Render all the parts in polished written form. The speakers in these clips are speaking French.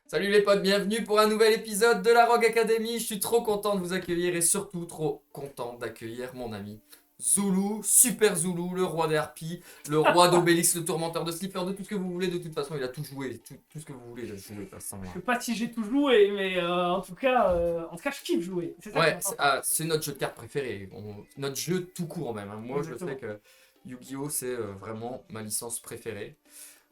Salut les potes, bienvenue pour un nouvel épisode de la Rogue Academy. Je suis trop content de vous accueillir et surtout trop content d'accueillir mon ami Zoulou, Super Zoulou, le roi des harpies, le roi d'Obélix, le tourmenteur de Slipper, de tout ce que vous voulez. De toute façon, il a tout joué, tout ce que vous voulez, il a joué de toute façon. Je sais pas si j'ai tout joué, mais en tout cas, je kiffe jouer. C'est ça qui est Ouais, important. c'est notre jeu de cartes préféré, notre jeu tout court même, hein. Moi, Exactement. je sais que Yu-Gi-Oh! C'est vraiment ma licence préférée.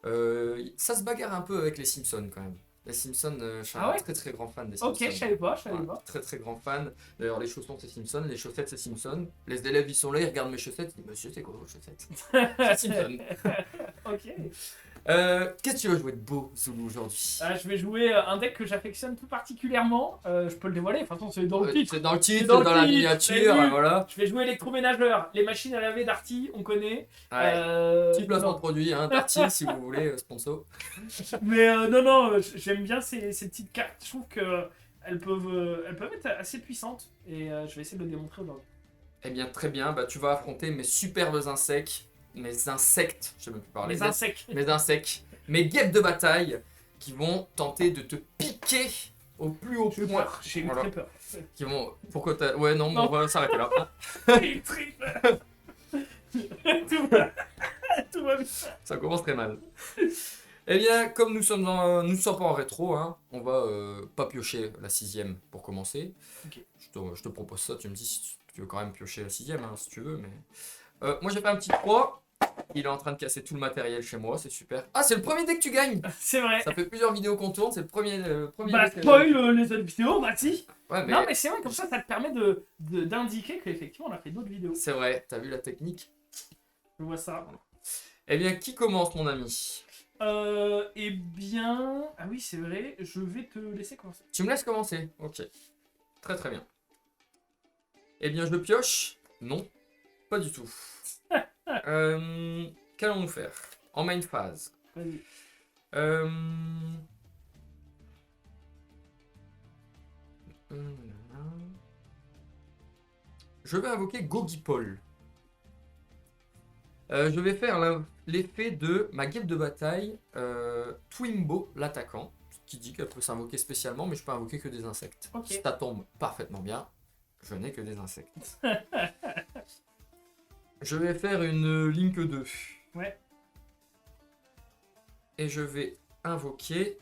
Ça se bagarre un peu avec les Simpsons quand même. Les Simpsons, je suis Ah un ouais? très très grand fan des Ok, Simpsons. je savais pas, je savais Ouais, pas. très très grand fan. D'ailleurs, les chaussons c'est Simpson, les chaussettes c'est Simpson. Les élèves ils sont là, ils regardent mes chaussettes, ils disent Monsieur, c'est quoi vos chaussettes? C'est Simpson. Ok. Qu'est-ce que tu vas jouer de beau, Zoulou, aujourd'hui? Je vais jouer un deck que j'affectionne tout particulièrement. Je peux le dévoiler, de toute façon, c'est dans le titre. C'est dans le titre, C'est dans c'est le dans la titre, miniature, vous avez vu. voilà. Je vais jouer électroménageur, les machines à laver d'Arty, on connaît. Ouais. Petit placement de Non. produit, hein, Darty, si vous voulez, sponsor. Mais non, j'aime bien ces petites cartes. Je trouve que elles peuvent être assez puissantes. Et je vais essayer de le démontrer aujourd'hui. Eh bien, très bien, bah, tu vas affronter mes superbes insectes, je sais même plus parler. Les insectes. Mes insectes, mes guêpes de bataille, qui vont tenter de te piquer au plus haut J'ai point. peur, j'ai eu Voilà. très peur. Qui vont. Pourquoi t'as. Ouais, non, Non. on va s'arrêter là. J'ai eu très peur. Tout va bien. Ça commence très mal. Eh bien, comme nous ne sommes pas en rétro, hein, on va pas piocher la sixième pour commencer. Ok. Je te propose ça, tu me dis si tu veux quand même piocher la sixième, hein, si tu veux. Mais moi j'ai fait un petit 3. Il est en train de casser tout le matériel chez moi, c'est super. Ah, c'est le premier deck que tu gagnes! C'est vrai. Ça fait plusieurs vidéos qu'on tourne, c'est le premier Bah, deck. spoil les autres vidéos, bah si. Ouais, mais Non, mais c'est vrai, comme ça te permet d'indiquer qu'effectivement on a fait d'autres vidéos. c'est vrai, t'as vu la technique? Je vois ça. Eh bien, qui commence, mon ami? Eh bien. Ah oui, c'est vrai, je vais te laisser commencer. Tu me laisses commencer? Ok. Très très bien. Eh bien, je pioche? Non, pas du tout. Qu'allons-nous faire? En main phase. Vas-y. Euh... Je vais invoquer Gogipol. Je vais faire l'effet de ma guêpe de bataille, Twimbo, l'attaquant, qui dit qu'elle peut s'invoquer spécialement, mais je peux invoquer que des insectes. Ok. Ça tombe parfaitement bien. Je n'ai que des insectes. Je vais faire une Link 2. Ouais. Et je vais invoquer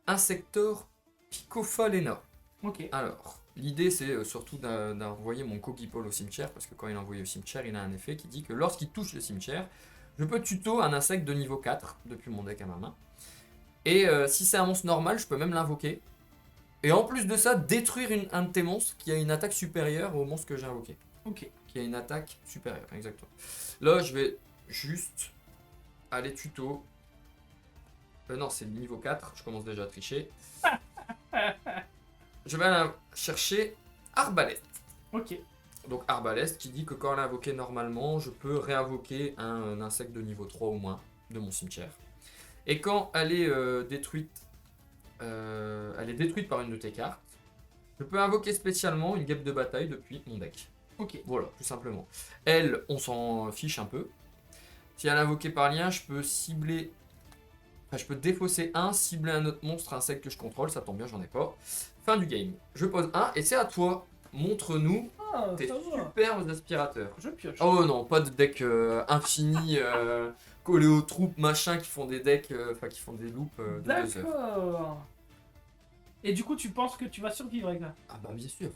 Insector Picophalena. Ok. Alors, l'idée c'est surtout d'envoyer mon Kogipol au cimetière, parce que quand il est envoyé au cimetière, il a un effet qui dit que lorsqu'il touche le cimetière, je peux tuto un insecte de niveau 4 depuis mon deck à ma main. Et si c'est un monstre normal, je peux même l'invoquer. Et en plus de ça, détruire un de tes monstres qui a une attaque supérieure au monstre que j'ai invoqué. Ok. Qui a une attaque supérieure, exactement. Là, je vais juste aller tuto. Non, c'est le niveau 4, je commence déjà à tricher. Je vais aller chercher Arbalest. Ok. Donc Arbalest qui dit que quand elle est invoquée normalement, je peux réinvoquer un insecte de niveau 3 ou moins de mon cimetière. Et quand elle est détruite par une de tes cartes, je peux invoquer spécialement une guêpe de bataille depuis mon deck. Ok. Voilà, tout simplement. Elle, on s'en fiche un peu. Si elle est invoquée par lien, je peux cibler. Enfin, je peux défausser un, cibler un autre monstre, insecte que je contrôle, ça tombe bien, j'en ai pas. Fin du game. Je pose un et c'est à toi. Montre-nous Ah, tes ça va. superbes aspirateurs. Je pioche. Oh non, pas de deck infini, collé aux troupes, machin, qui font des decks, enfin qui font des loops de 2 heures. D'accord. Et du coup, tu penses que tu vas survivre avec ça? Ah bah bien sûr.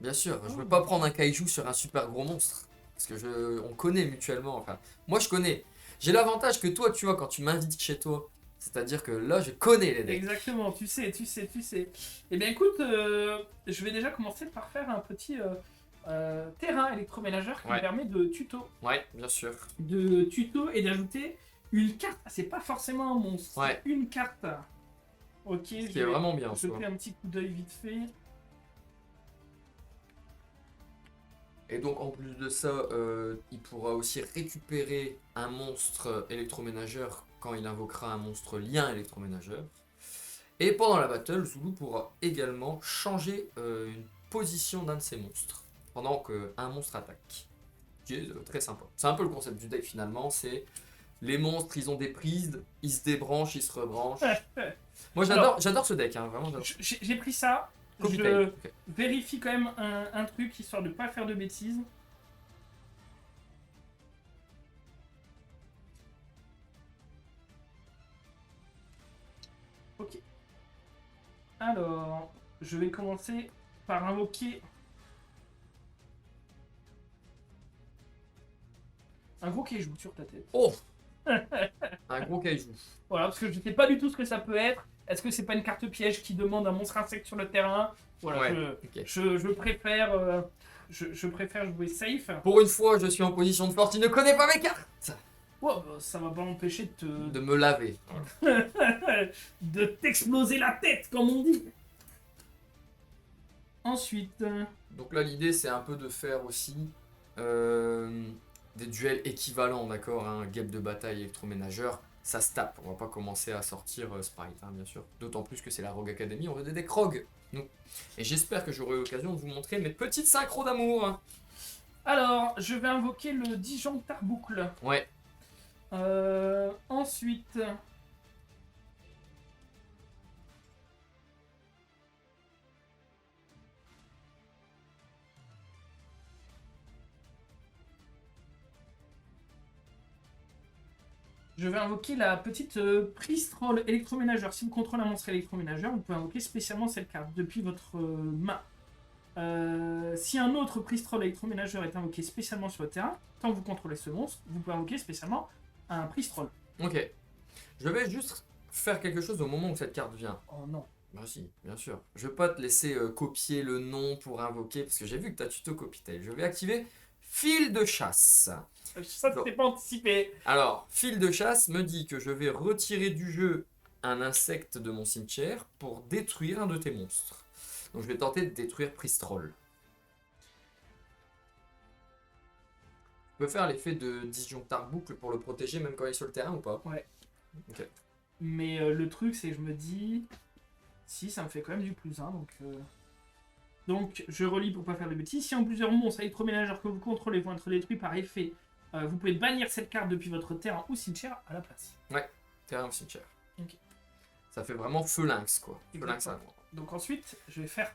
Bien sûr, je Oh. veux pas prendre un kaiju sur un super gros monstre. Parce que on connaît mutuellement, enfin, moi je connais. J'ai l'avantage que toi, tu vois, quand tu m'invites chez toi, c'est-à-dire que là, je connais les decks. Exactement, tu sais. Eh bien écoute, je vais déjà commencer par faire un petit terrain électroménageur qui Ouais. me permet de tuto. Ouais, bien sûr. Et d'ajouter une carte. Ah, c'est pas forcément un monstre, Ouais. c'est une carte. Ok, Ce qui je est vais vraiment bien, ça. jeter un petit coup d'œil vite fait. Et donc en plus de ça, il pourra aussi récupérer un monstre électroménageur quand il invoquera un monstre lien électroménageur. Et pendant la battle, Zulu pourra également changer une position d'un de ses monstres pendant qu'un monstre attaque. Qui est très sympa. C'est un peu le concept du deck finalement, c'est Les monstres, ils ont des prises, ils se débranchent, ils se rebranchent. Moi, Alors, j'adore ce deck, hein, vraiment, j'adore. J'ai pris ça. Copy Je tail, ok. vérifie quand même un truc histoire de pas faire de bêtises. Ok. Alors, je vais commencer par invoquer un gros kaiju sur ta tête. Oh, un gros kaiju. Voilà, parce que je sais pas du tout ce que ça peut être. Est-ce que c'est pas une carte piège qui demande un monstre insecte sur le terrain? Voilà, Ouais, ok. je préfère, je préfère jouer safe. Pour une fois, je suis en position de force, il ne connaît pas mes cartes. Ouais, bah, ça va pas m'empêcher de De me laver. de t'exploser la tête, comme on dit. Ensuite, Donc là, l'idée, c'est un peu de faire aussi des duels équivalents, d'accord, hein, guêpe de bataille, électroménageur, ça se tape. On va pas commencer à sortir Sprite, hein, bien sûr. D'autant plus que c'est la Rogue Academy, on veut des decks Rogue, nous. Et j'espère que j'aurai l'occasion de vous montrer mes petites synchros d'amour. Hein. alors, je vais invoquer le disjoncteur boucle. Ouais, Ensuite, je vais invoquer la petite prise troll électroménageur. Si vous contrôlez un monstre électroménageur, vous pouvez invoquer spécialement cette carte depuis votre main. Si un autre prise troll électroménageur est invoqué spécialement sur le terrain, tant que vous contrôlez ce monstre, vous pouvez invoquer spécialement un prise troll. ok. Je vais juste faire quelque chose au moment où cette carte vient. Oh non. Bah si, bien sûr. Je vais pas te laisser copier le nom pour invoquer, parce que j'ai vu que tu as tuto copy-tail. Je vais activer fil de chasse. Ça, c'était pas anticipé. Alors, fil de chasse me dit que je vais retirer du jeu un insecte de mon cimetière pour détruire un de tes monstres. Donc je vais tenter de détruire Pristrol. Je peux faire l'effet de disjonctar boucle pour le protéger même quand il est sur le terrain ou pas? Ouais. Ok. Mais le truc, c'est que je me dis... Si, ça me fait quand même du plus 1, donc je relis pour pas faire de bêtises. Si en plusieurs monstres électroménageurs que vous contrôlez vont être détruits par effet, vous pouvez bannir cette carte depuis votre terrain ou cimetière à la place. Terrain ou cimetière. Ok. Ça fait vraiment feu lynx quoi. Feu lynx Exactement. à Donc ensuite, je vais faire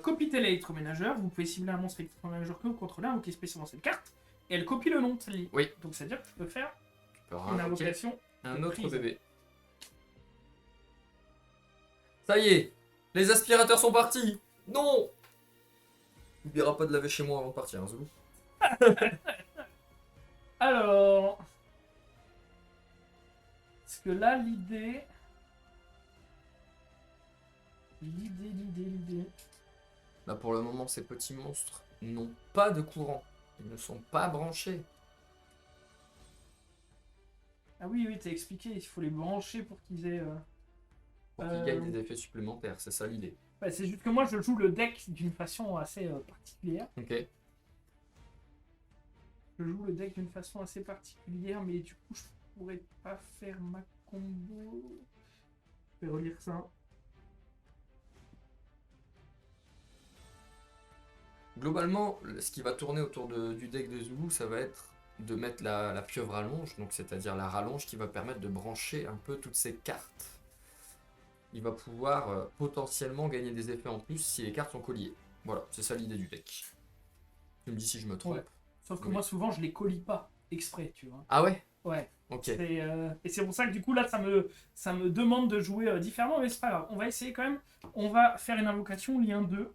copie-tel électroménageur. Vous pouvez cibler un monstre électroménageur que vous contrôlez, invoquer spécialement cette carte, et elle copie le nom de celle-ci. Oui. Donc c'est-à-dire que tu peux faire Tu peux une invoquer invocation. un autre prise. bébé. Ça y est, les aspirateurs sont partis. Non. N'oubliera pas de laver chez moi avant de partir, hein, Zoulou. Alors... Parce que là, l'idée... L'idée... Là pour le moment, ces petits monstres n'ont pas de courant. Ils ne sont pas branchés. Ah oui, oui, t'as expliqué, il faut les brancher pour qu'ils aient... Pour qu'ils gagnent des effets supplémentaires, c'est ça l'idée. Ouais, c'est juste que moi, je joue le deck d'une façon assez particulière. Ok. Je joue le deck d'une façon assez particulière, mais du coup, je pourrais pas faire ma combo. Je vais relire ça. Globalement, ce qui va tourner autour du deck de Zoulou, ça va être de mettre la pieuvre rallonge, donc c'est-à-dire la rallonge qui va permettre de brancher un peu toutes ces cartes. Il va pouvoir potentiellement gagner des effets en plus si les cartes sont colliées. Voilà, c'est ça l'idée du deck. Tu me dis si je me trompe. Ouais. Sauf que Oui. moi, souvent, je les collie pas exprès, tu vois. Ah ouais? Ouais. Ok. Et c'est pour ça que du coup, là, ça me demande de jouer différemment, mais c'est pas grave. On va essayer quand même. On va faire une invocation lien 2.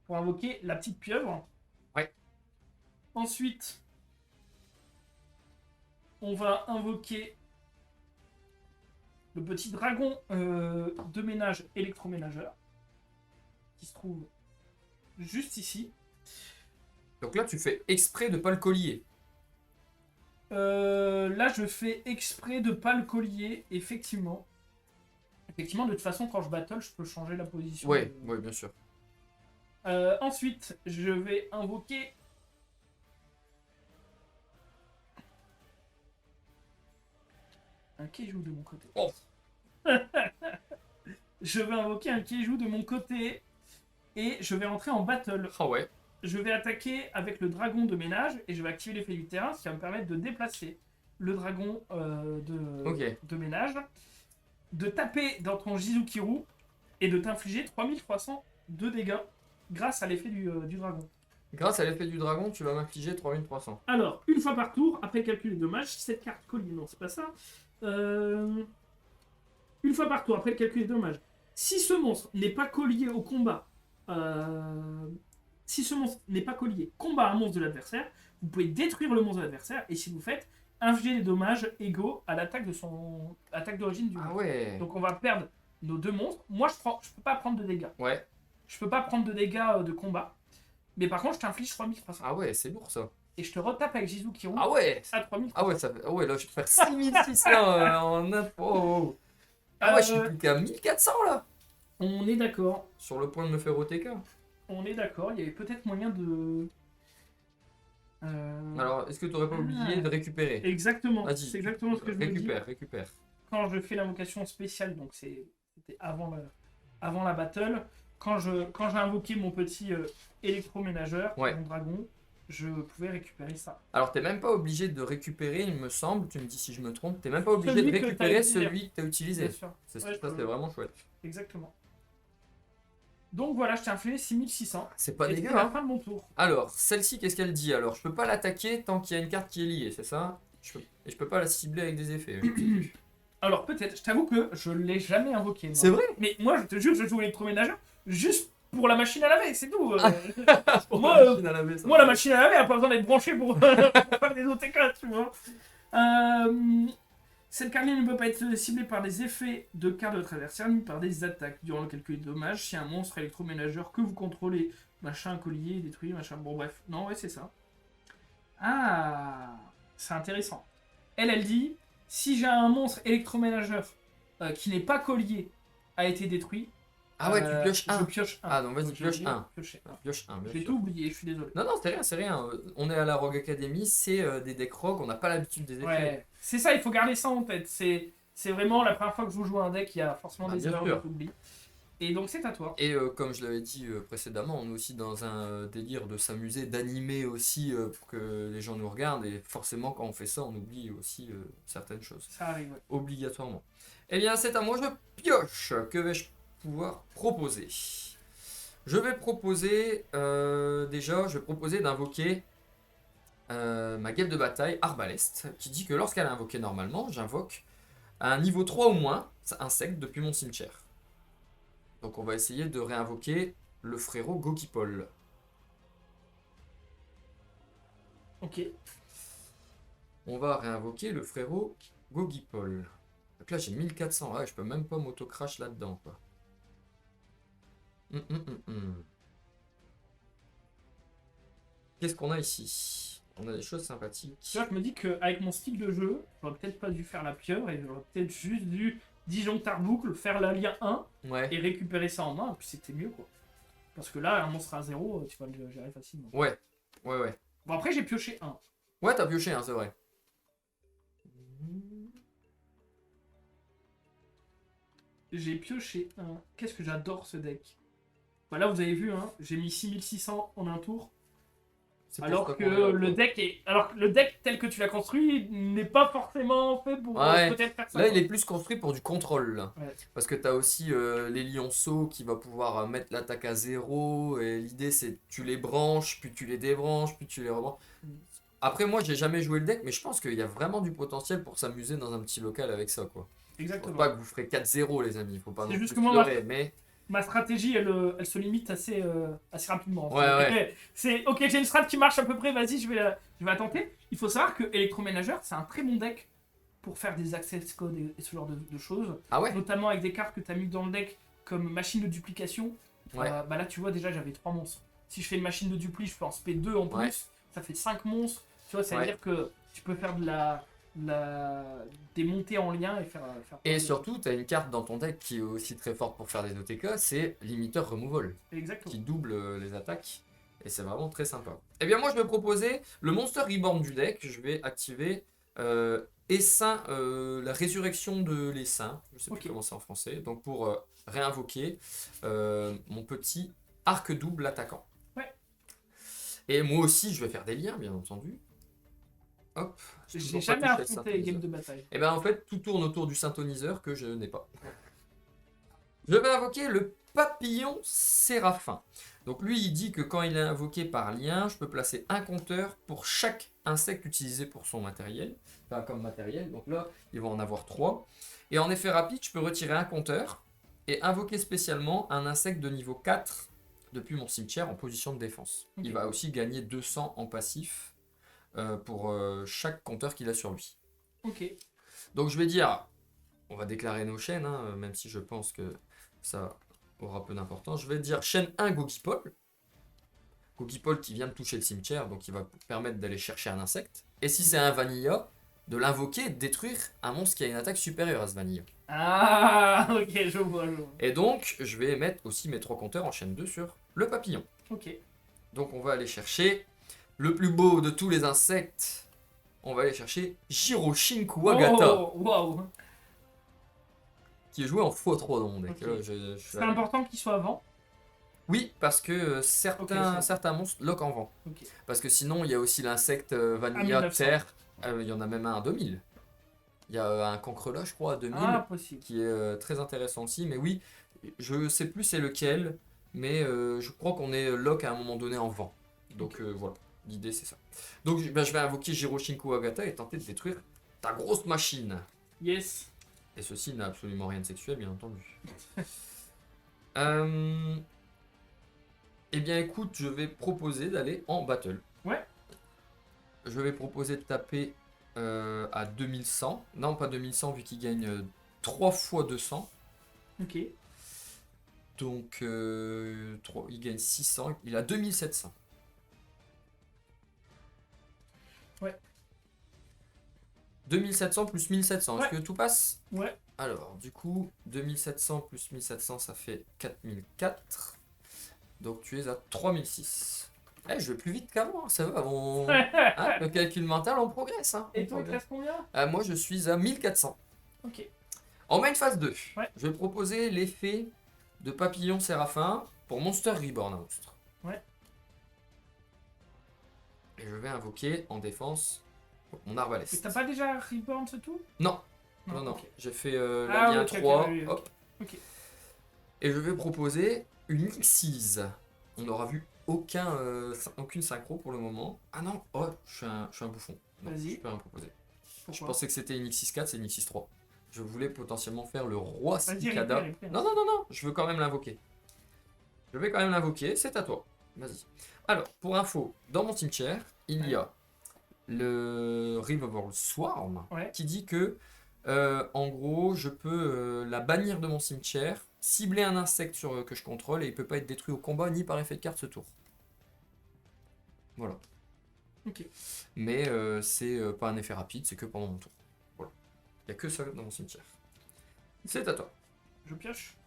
Pour invoquer la petite pieuvre. Ouais. Ensuite, on va invoquer le petit dragon de ménage électroménageur qui se trouve juste ici. Donc là, tu fais exprès de pas le collier. Là, je fais exprès de pas le collier, effectivement. Effectivement, de toute façon, quand je battle, je peux changer la position. Ouais, ouais, bien sûr. Ensuite, je vais invoquer un Keiju de mon côté. Oh. Je vais invoquer un Keiju de mon côté et je vais rentrer en battle. Ah ouais. je vais attaquer avec le dragon de ménage et je vais activer l'effet du terrain, ce qui va me permettre de déplacer le dragon Ok. de ménage, de taper dans ton Jizukiru et de t'infliger 3300 de dégâts grâce à l'effet du dragon. Grâce à l'effet du dragon, tu vas m'infliger 3300. Alors, une fois par tour, après le calcul des dommages, si cette carte collier, non, c'est pas ça. Une fois par tour, après le calcul des dommages, si ce monstre n'est pas collié au combat, si ce monstre n'est pas collié, combat un monstre de l'adversaire, vous pouvez détruire le monstre de l'adversaire, et si vous faites, infliger des dommages égaux à l'attaque de son attaque d'origine du Ah monstre. ouais. Donc on va perdre nos deux monstres. Moi, je peux pas prendre de dégâts. Ouais. Je peux pas prendre de dégâts de combat. Mais par contre, je t'inflige 3300. Ah ouais, c'est lourd ça. Et je te retape avec Jizukiru Ah ouais. à 3300. Ah ouais, ça fait... ah ouais, là je vais faire 6600 en info. Oh. Ah ouais, je suis plus qu'à 1400 là. On est d'accord. Sur le point de me faire OTK. On est d'accord. Il y avait peut-être moyen de... Alors, est-ce que tu aurais pas oublié de récupérer? Exactement. Vas-y. C'est exactement ce que je me dis. Récupère. Quand je fais l'invocation spéciale, donc c'était avant la battle, quand j'ai invoqué mon petit électroménageur, Ouais. mon dragon, je pouvais récupérer ça. Alors, t'es même pas obligé de récupérer, il me semble, tu me dis si je me trompe, t'es même pas obligé Celui de que récupérer t'as utilisé. celui que t'as utilisé. Bien sûr. C'est Ouais, ça, c'est vraiment chouette. Exactement. Donc voilà, je t'ai infligé 6600. C'est pas Et dégueu, c'était la hein. fin de mon tour. Alors, celle-ci, qu'est-ce qu'elle dit? Alors, je peux pas l'attaquer tant qu'il y a une carte qui est liée, c'est ça? Et je peux pas la cibler avec des effets. Alors peut-être, je t'avoue que je l'ai jamais invoqué. moi. C'est vrai? Mais moi, je te jure, je joue électroménageur juste pour la machine à laver, c'est tout. Moi, La machine à laver, ça. Moi, la machine à laver, elle n'a pas besoin d'être branchée pour faire des OTK, tu vois. Cette carte ne peut pas être ciblée par des effets de carte de votre adversaire ni par des attaques. Durant le calcul des dommages, si un monstre électroménageur que vous contrôlez, machin, collier, détruit, machin, bon bref. Non, ouais, c'est ça. Ah, c'est intéressant. Elle dit, si j'ai un monstre électroménageur qui n'est pas collier, a été détruit. Ah ouais, tu pioches Je un. pioche un. Ah non, vas-y, Donc, pioche j'ai un. pioché un. Pioche un, bien J'ai sûr. tout oublié, je suis désolé. Non, non, c'est rien. On est à la Rogue Academy, c'est des decks rogue, on n'a pas l'habitude des effets. Ouais, c'est ça, il faut garder ça en tête. C'est vraiment la première fois que je joue un deck, il y a forcément Ah, des bien erreurs sûr. que j'oublie. Et donc c'est à toi. Et comme je l'avais dit précédemment, on est aussi dans un délire de s'amuser, d'animer aussi pour que les gens nous regardent. Et forcément, quand on fait ça, on oublie aussi certaines choses. Ça arrive, ouais. Obligatoirement. Eh bien, c'est à moi, je pioche. Que vais-je pouvoir proposer? Je vais proposer, déjà, je vais proposer d'invoquer ma guêpe de bataille, Arbalest, qui dit que lorsqu'elle est invoquée normalement, j'invoque à un niveau 3 ou moins, insecte depuis mon cimetière. Donc on va essayer de réinvoquer le frérot Gokipol. Ok. On va réinvoquer le frérot Gogipol. Donc là j'ai 1400, ouais, je peux même pas m'auto-crash là-dedans quoi. Qu'est-ce qu'on a ici? On a des choses sympathiques. Tu vois, je me dis qu'avec mon style de jeu, j'aurais peut-être pas dû faire la pieuvre et j'aurais peut-être juste dû disjonctar boucle, faire la lien 1 Ouais. et récupérer ça en main, et puis c'était mieux quoi. Parce que là, un monstre à 0, tu vas le gérer facilement. Ouais. Bon, après, j'ai pioché 1. Ouais, t'as pioché, hein, c'est vrai. J'ai pioché 1. Qu'est-ce que j'adore ce deck. Bah là, vous avez vu, hein, j'ai mis 6600 en un tour. C'est pour Alors ça que qu'on est là, le deck tel que tu l'as construit n'est pas forcément fait pour Ouais. peut-être faire ça. Là, quoi. il est plus construit pour du contrôle. Là. Ouais. Parce que tu as aussi les lionceaux qui va pouvoir mettre l'attaque à 0. Et l'idée, c'est tu les branches, puis tu les débranches, puis tu les rebranches. Mm. Après, moi, j'ai jamais joué le deck, mais je pense qu'il y a vraiment du potentiel pour s'amuser dans un petit local avec ça. Quoi. Je pense Exactement. pas que vous ferez 4-0, les amis. Faut pas C'est non juste plus que moi, pleurer, mais Ma stratégie, elle se limite assez rapidement. Ouais. C'est ok, j'ai une strat qui marche à peu près, vas-y, je vais la tenter. Il faut savoir que Électroménageur, c'est un très bon deck pour faire des access codes et ce genre de choses. Ah ouais? Notamment avec des cartes que tu as mis dans le deck comme machine de duplication. Ouais. Bah là, tu vois, déjà, j'avais 3 monstres. Si je fais une machine de dupli, je peux en spé 2 en plus. Ouais. Ça fait 5 monstres. Tu vois, ça veut Ouais. dire que tu peux faire des montées en lien et faire Et surtout, tu as une carte dans ton deck qui est aussi très forte pour faire des OTK, c'est limiteur removal, Exactement. qui double les attaques. Et c'est vraiment très sympa. Et bien moi, je vais proposer le Monster Reborn du deck. Je vais activer Essaim, la résurrection de l'Essaim. Je sais Ok. plus comment c'est en français. Donc pour réinvoquer mon petit arc double attaquant. Ouais. Et moi aussi, je vais faire des liens, bien entendu. Hop. J'ai toujours pas jamais touché le affronté les games synthoniseur. de bataille. Et ben en fait, tout tourne autour du synthoniseur que je n'ai pas. Je vais invoquer le papillon séraphin. Donc lui, il dit que quand il est invoqué par lien, je peux placer un compteur pour chaque insecte utilisé pour son matériel. Enfin, comme matériel. Donc là, il va en avoir 3. Et en effet rapide, je peux retirer un compteur et invoquer spécialement un insecte de niveau 4 depuis mon cimetière en position de défense. Ok. Il va aussi gagner 200 en passif pour chaque compteur qu'il a sur lui. Ok. Donc je vais dire, on va déclarer nos chaînes, hein, même si je pense que ça aura peu d'importance. Je vais dire chaîne 1 Gokipol. Gokipol qui vient de toucher le cimetière, donc il va permettre d'aller chercher un insecte. Et si c'est un Vanilla, de l'invoquer et de détruire un monstre qui a une attaque supérieure à ce Vanilla. Ah, ok, je vois. Et donc, je vais mettre aussi mes 3 compteurs en chaîne 2 sur le papillon. Ok. Donc on va aller chercher le plus beau de tous les insectes. On va aller chercher Jiroshin Kuwagata, Oh, waouh. qui est joué en x3 dans mon deck. Ok. Là, je suis C'est allé- important qu'il soit avant. Oui, parce que Ok, certains monstres lock en vent. Ok. Parce que sinon, il y a aussi l'insecte À Vanilla 1900. Terre. Il y en a même un à 2000. Il y a un cancrelat, je crois, à 2000, Ah, possible. qui est très intéressant aussi. Mais oui, je sais plus c'est lequel, mais je crois qu'on est lock à un moment donné en vent. Donc voilà, l'idée c'est ça. Donc je vais invoquer Jiroshin Kuwagata et tenter de détruire ta grosse machine. Yes. Et ceci n'a absolument rien de sexuel, bien entendu. Euh, Eh bien écoute, je vais proposer d'aller en battle. Ouais. Je vais proposer de taper à 2100. Non, pas 2100 vu qu'il gagne 3 fois 200. Ok. Donc il gagne 600. Il a 2700. Ouais. 2700 plus 1700. Est-ce Ouais. que tout passe? Ouais. Alors, du coup, 2700 plus 1700, ça fait 4004. Donc tu es à 3006. Eh, je vais plus vite qu'avant, ça va. Hein, le calcul mental, on progresse. Hein, Et on toi, il te progresse. reste combien? Moi, je suis à 1400. Ok. En main phase 2, Ouais. je vais proposer l'effet de papillon séraphin pour Monster Reborn, un monstre. Ouais. Et je vais invoquer en défense mon arbalète. Et t'as pas déjà Reborn, c'est tout? Non, non. Ok. J'ai fait Ah, la lien ok, ok, 3. oui, ok. Hop. Ok. Et je vais proposer une Xyz. On n'aura vu aucune synchro pour le moment. Ah non, oh, je suis un bouffon. Non, Vas-y. je peux rien proposer. Je Pourquoi? pensais que c'était une X64, c'est une X3. Je voulais potentiellement faire le roi Vas-y, Cicada. réponds. Non, je veux quand même l'invoquer. Je vais quand même l'invoquer, c'est à toi. Vas-y. Alors, pour info, dans mon cimetière, il y a le Revival Swarm Ouais. qui dit que, en gros, je peux la bannir de mon cimetière, cibler un insecte que je contrôle et il peut pas être détruit au combat ni par effet de carte ce tour. Voilà. Ok. Mais c'est pas un effet rapide, c'est que pendant mon tour. Voilà. Il n'y a que ça dans mon cimetière. C'est à toi. Je pioche.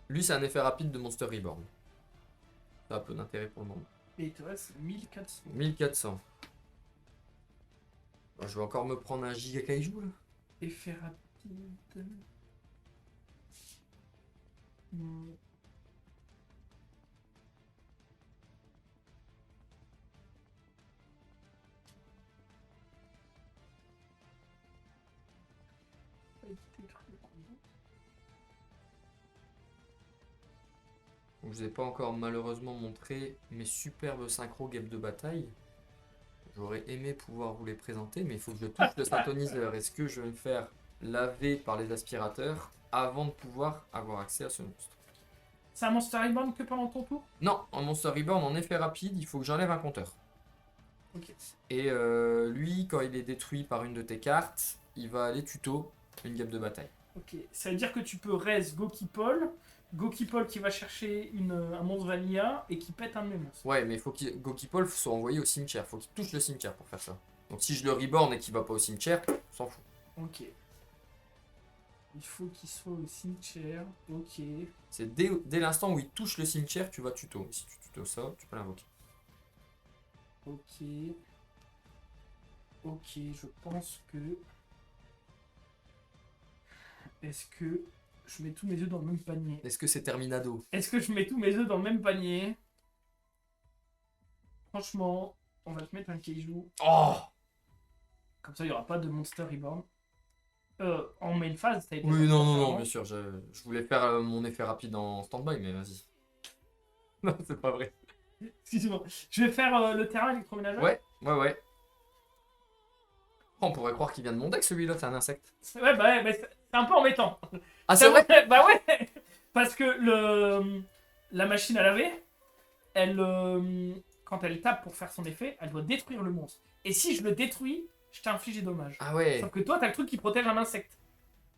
Lui, c'est un effet rapide de Monster Reborn. Ça a peu d'intérêt pour le moment. Et il te reste 1400. 1400. Bon, je vais encore me prendre un giga kaiju là. Effet rapide. Hmm. Je vous ai pas encore malheureusement montré mes superbes synchro games de bataille. J'aurais aimé pouvoir vous les présenter, mais il faut que je touche le synthoniseur. Est-ce que je vais me faire laver par les aspirateurs avant de pouvoir avoir accès à ce monstre? C'est un Monster Reborn que pendant ton tour? Non, en Monster Reborn, en effet rapide, il faut que j'enlève un compteur. Ok. Et lui, quand il est détruit par une de tes cartes, il va aller tuto une gamme de bataille. Ok. Ça veut dire que tu peux res Gokipol. Gokipol qui va chercher un monstre vanilla et qui pète un de mes monstres. Ouais, mais il faut que Gokipol soit envoyé au cimetière. Il faut qu'il touche le cimetière pour faire ça. Donc si je le reborn et qu'il va pas au cimetière, on s'en fout. Ok. Il faut qu'il soit au cimetière. Ok. C'est dès l'instant où il touche le cimetière, tu vas tuto. Et si tu tuto ça, tu peux l'invoquer. Ok. Ok, je pense que... Est-ce que je mets tous mes œufs dans le même panier? Est-ce que c'est Terminado? Est-ce que je mets tous mes œufs dans le même panier? Franchement, on va te mettre un Kaiju. Oh! Comme ça, il n'y aura pas de Monster Reborn. En main phase, t'as été Oui, non, non, non, avant. bien sûr. Je voulais faire mon effet rapide en stand-by, mais vas-y. Non, c'est pas vrai. Excusez-moi. Je vais faire le terrain électroménager. Ouais, ouais, ouais. Oh, on pourrait croire qu'il vient de mon deck, celui-là, c'est un insecte. Ouais, bah ouais, mais c'est un peu embêtant. Ah, c'est vrai? Bah ouais. Parce que la machine à laver, elle, quand elle tape pour faire son effet, elle doit détruire le monstre. Et si je le détruis, je t'ai infligé dommage. Ah ouais. Sauf que toi, t'as le truc qui protège un insecte.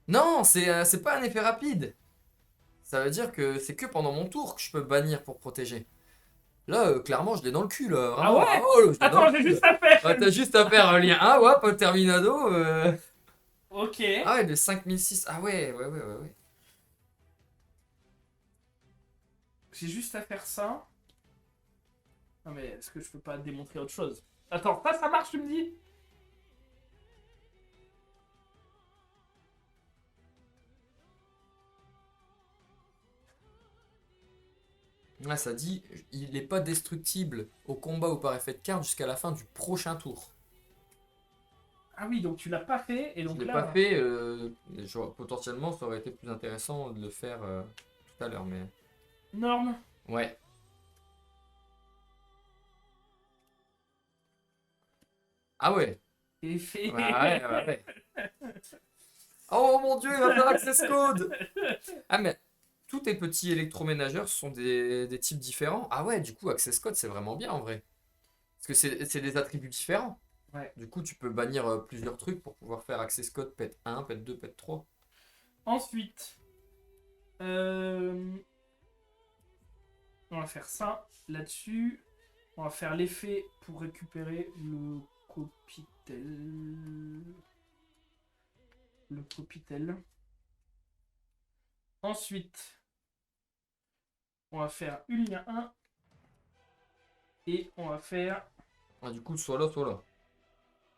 Non, c'est pas un effet rapide. Ça veut dire que c'est que pendant mon tour que je peux bannir pour protéger. Là, clairement, je l'ai dans le cul, là. Ah Vraiment. ouais? Oh, là, je l'ai dans Attends, le j'ai cul, juste là. à faire. Ah, t'as juste à faire un lien 1, ouais, terminado. Ok. Ah ouais, de 5006. Ah ouais, ouais, ouais, ouais, ouais. J'ai juste à faire ça. Non mais est-ce que je peux pas démontrer autre chose? Attends, ça marche, tu me dis? Là, ça dit, il n'est pas destructible au combat ou par effet de carte jusqu'à la fin du prochain tour. Ah oui, donc tu l'as pas fait, et Je donc l'ai là... pas fait, potentiellement ça aurait été plus intéressant de le faire tout à l'heure, mais... Norme. Ouais. Ah ouais. Effet. Ouais, ouais, ouais. Oh mon dieu, il va faire Access Code. Ah mais, tous tes petits électroménageurs sont des types différents. Ah ouais, du coup, Access Code, c'est vraiment bien en vrai. Parce que c'est des attributs différents. Ouais. Du coup, tu peux bannir plusieurs trucs pour pouvoir faire Access Code pet 1, pet 2, pet 3. Ensuite, on va faire ça là-dessus. On va faire l'effet pour récupérer le copitel. Le copitel. Ensuite, on va faire Ulnia 1. Et on va faire... Ah, du coup, soit là, soit là.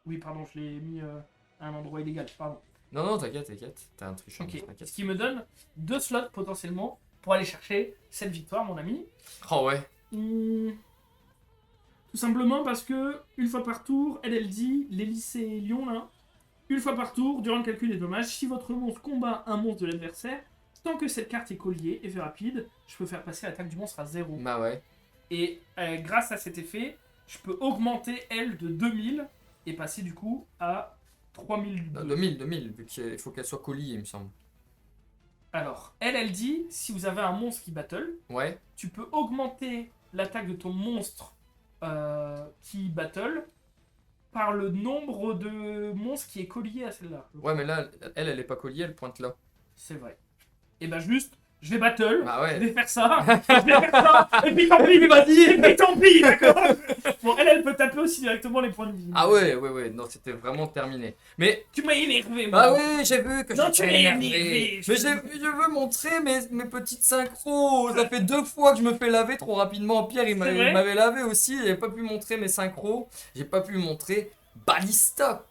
Oui, pardon, je l'ai mis à un endroit illégal, pardon. Non, non, t'inquiète, t'inquiète. T'as un trichant, Ok, t'inquiète. ce qui me donne 2 slots potentiellement pour aller chercher cette victoire, mon ami. Oh ouais. Tout simplement parce que, une fois par tour, elle dit, les lycées Lyon là, une fois par tour, durant le calcul des dommages, si votre monstre combat un monstre de l'adversaire, tant que cette carte est collier, effet rapide, je peux faire passer l'attaque du monstre à 0. Bah ouais. Et grâce à cet effet, je peux augmenter elle de 2000 et passer du coup à 3000. Non, 2000, vu qu'il faut qu'elle soit colliée, il me semble. Alors, elle dit, si vous avez un monstre qui battle, Ouais. tu peux augmenter l'attaque de ton monstre qui battle par le nombre de monstres qui est collié à celle-là. Ouais, mais là, elle est pas colliée, elle pointe là. C'est vrai. Et ben juste, je vais battle, Bah ouais. je vais faire ça, et puis tant pis, vas-y, et puis tant pis, d'accord. Bon, elle peut taper aussi directement les points de vie. Ah ouais, ouais, ouais, non, c'était vraiment terminé. Mais, Tu m'as énervé, moi. ah oui, j'ai vu que Non, tu j'étais m'as énervé. énervé. Mais je veux montrer mes petites synchros. Ça fait 2 fois que je me fais laver trop rapidement. Pierre, il C'est vrai m'avait lavé aussi. J'avais pas pu montrer mes synchros. J'ai pas pu montrer Ballista.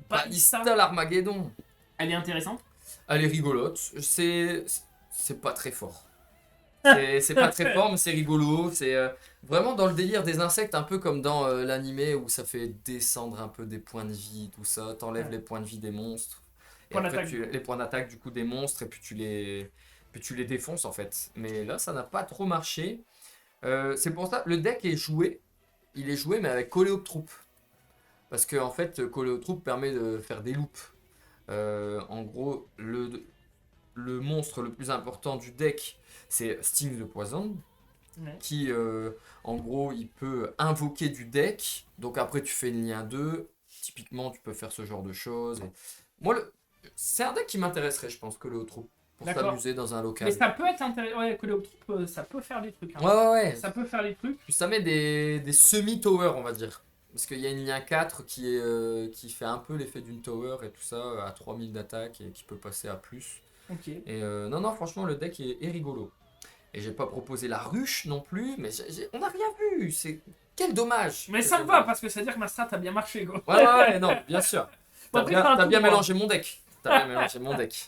Ballista l'Armageddon. Elle est intéressante. Elle est rigolote. C'est pas très fort. C'est pas très fort, mais c'est rigolo. C'est vraiment dans le délire des insectes, un peu comme dans l'animé où ça fait descendre un peu des points de vie, tout ça. T'enlèves Ouais. les points de vie des monstres. Et Point après, d'attaque. les points d'attaque du coup des monstres, et puis tu les défonces en fait. Mais là, ça n'a pas trop marché. C'est pour ça, le deck est joué. Il est joué, mais avec Coléoptroupe. Parce que en fait, Coléoptroupe permet de faire des loops. En gros, le monstre le plus important du deck, c'est Sting de Poison, Ouais. qui, en gros, il peut invoquer du deck. Donc après, tu fais une lien 2. Typiquement, tu peux faire ce genre de choses. Et... Moi, c'est un deck qui m'intéresserait, je pense, que le Troupe, pour D'accord. s'amuser dans un local. Mais ça peut être intéressant. Ouais, Coléoptroupe, ça peut faire des trucs. Hein. Ouais, ouais, ouais. Ça peut faire des trucs. Puis ça met des semi-towers, on va dire. Parce qu'il y a une lien 4 qui fait un peu l'effet d'une tower et tout ça, à 3000 d'attaque et qui peut passer à plus. Ok. Et non, non, franchement, le deck est rigolo. Et j'ai pas proposé la ruche non plus, mais on n'a rien vu. Quel dommage. Mais ça me va parce que ça veut dire que ma strat a bien marché, quoi. Ouais, ouais, ouais, non, bien sûr. Bon, après, c'est un T'as tout bien droit. mélangé mon deck. T'as bien mélangé mon deck.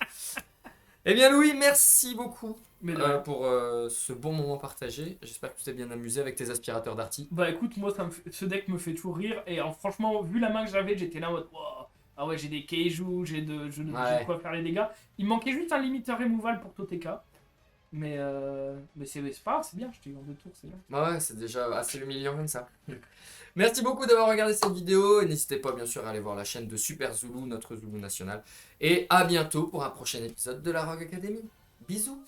Eh bien, Louis, merci beaucoup Mais pour ce bon moment partagé. J'espère que tu t'es bien amusé avec tes aspirateurs Darty. bah écoute, moi ce deck me fait toujours rire. Et franchement, vu la main que j'avais, j'étais là en mode wow. Ah ouais, j'ai des Keiju, j'ai de quoi faire les dégâts. Il me manquait juste un limiteur removal pour Toteka. Mais c'est pas grave, c'est bien, je t'ai eu en 2 tours, c'est bien. Bah ouais, c'est déjà assez humiliant comme ça. Merci beaucoup d'avoir regardé cette vidéo et n'hésitez pas bien sûr à aller voir la chaîne de Super Zulu, notre Zulu national. Et à bientôt pour un prochain épisode de la Rogue Academy. Bisous.